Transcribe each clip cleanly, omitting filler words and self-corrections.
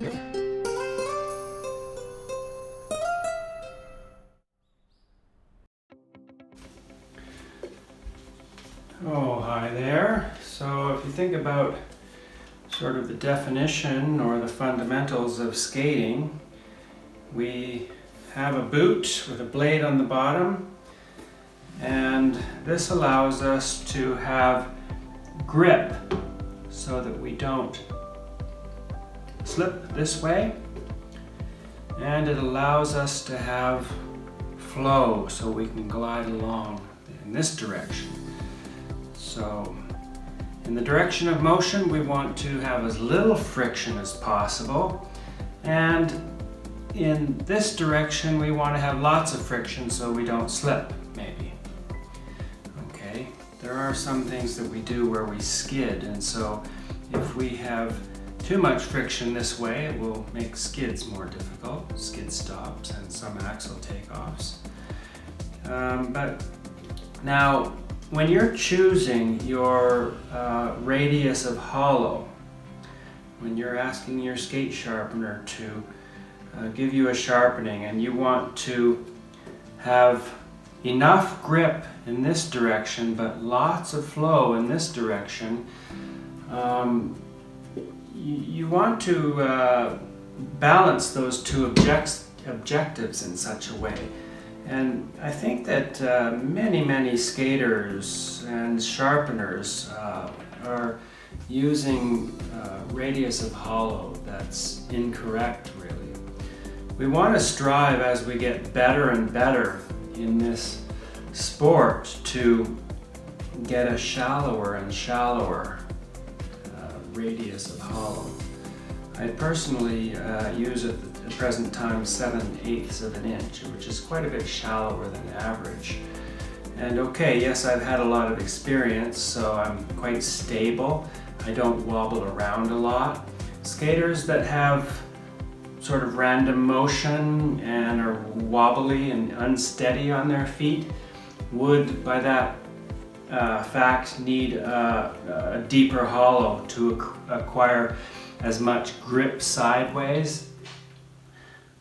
Oh, hi there. So if you think about sort of the definition or the fundamentals of skating, we have a boot with a blade on the bottom, and this allows us to have grip so that we don't slip this way, and it allows us to have flow so we can glide along in this direction. So in the direction of motion, we want to have as little friction as possible, and in this direction we want to have lots of friction so we don't slip, maybe. Okay, there are some things that we do where we skid, and so if we have too much friction this way, it will make skids more difficult, skid stops and some axle takeoffs. But now, when you're choosing your radius of hollow, when you're asking your skate sharpener to give you a sharpening and you want to have enough grip in this direction but lots of flow in this direction, you want to balance those two objectives in such a way. And I think that many skaters and sharpeners are using radius of hollow that's incorrect, really. We want to strive as we get better and better in this sport to get a shallower and shallower radius of hollow. I personally use at the present time 7/8 of an inch, which is quite a bit shallower than average. And okay, yes, I've had a lot of experience, so I'm quite stable. I don't wobble around a lot. Skaters that have sort of random motion and are wobbly and unsteady on their feet would, by that fact, need a deeper hollow to acquire as much grip sideways.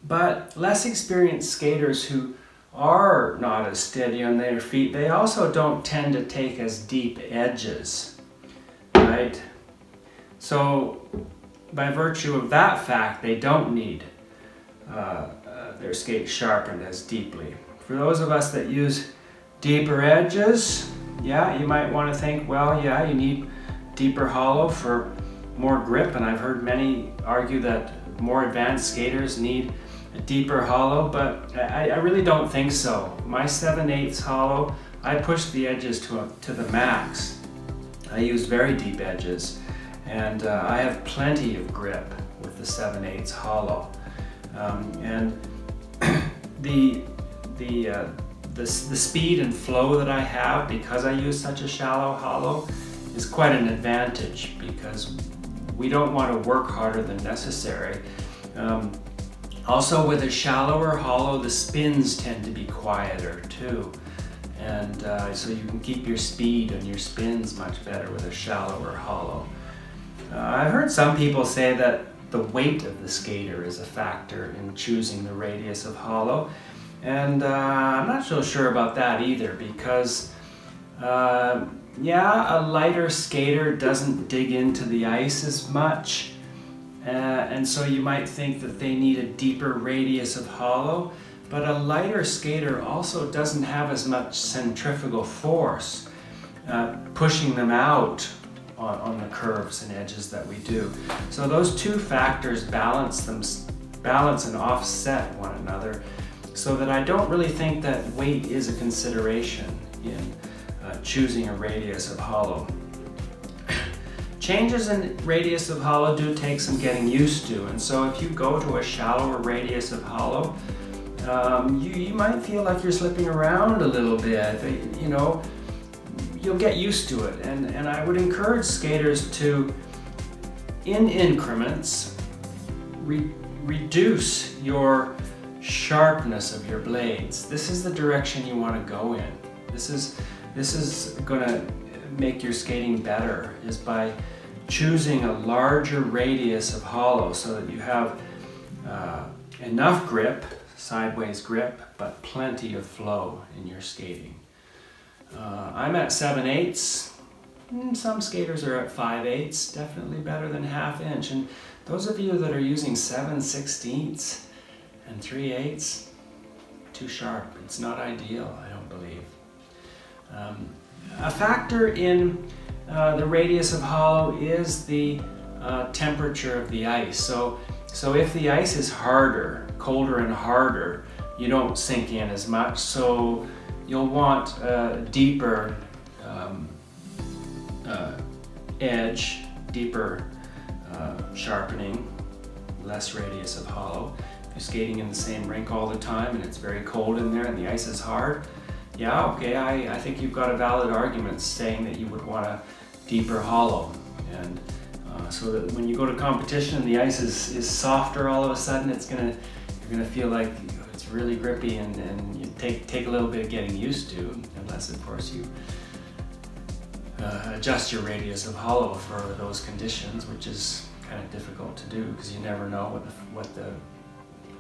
But less experienced skaters who are not as steady on their feet, they also don't tend to take as deep edges, right? So by virtue of that fact, they don't need their skate sharpened as deeply. For those of us that use deeper edges, yeah, you might want to think, well, yeah, you need deeper hollow for more grip, and I've heard many argue that more advanced skaters need a deeper hollow, but I really don't think so. My 7/8 hollow, I push the edges to the max. I use very deep edges, and I have plenty of grip with the 7/8 hollow. And the speed and flow that I have because I use such a shallow hollow is quite an advantage, because we don't want to work harder than necessary. Also, with a shallower hollow, the spins tend to be quieter too, and so you can keep your speed and your spins much better with a shallower hollow. I've heard some people say that the weight of the skater is a factor in choosing the radius of hollow, and I'm not so sure about that either, because yeah, a lighter skater doesn't dig into the ice as much, and so you might think that they need a deeper radius of hollow, but a lighter skater also doesn't have as much centrifugal force pushing them out on the curves and edges that we do. So those two factors balance and offset one another, so that I don't really think that weight is a consideration in choosing a radius of hollow. Changes in radius of hollow do take some getting used to, and so if you go to a shallower radius of hollow, you might feel like you're slipping around a little bit, but, you know, you'll get used to it. And I would encourage skaters to, in increments, reduce your sharpness of your blades. This is the direction you want to go in. This is going to make your skating better, is by choosing a larger radius of hollow so that you have enough grip, sideways grip, but plenty of flow in your skating. I'm at 7/8. Some skaters are at 5/8, definitely better than 1/2 inch. And those of you that are using 7/16 and 3/8, too sharp. It's not ideal, I don't believe. A factor in the radius of hollow is the temperature of the ice. So if the ice is harder, colder and harder, you don't sink in as much. So you'll want a deeper edge, deeper sharpening, less radius of hollow. If you're skating in the same rink all the time and it's very cold in there and the ice is hard, yeah, okay, I think you've got a valid argument saying that you would want a deeper hollow. And so that when you go to competition and the ice is softer all of a sudden, you're gonna feel like it's really grippy, and you take a little bit of getting used to, unless of course you adjust your radius of hollow for those conditions, which is kind of difficult to do because you never know what the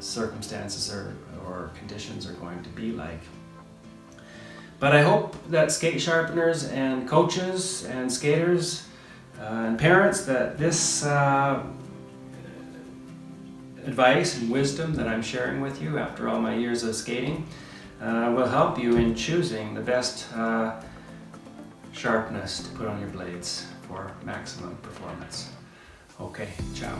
circumstances or conditions are going to be like. But I hope that skate sharpeners and coaches and skaters and parents, that this advice and wisdom that I'm sharing with you after all my years of skating will help you in choosing the best sharpness to put on your blades for maximum performance. Okay, ciao.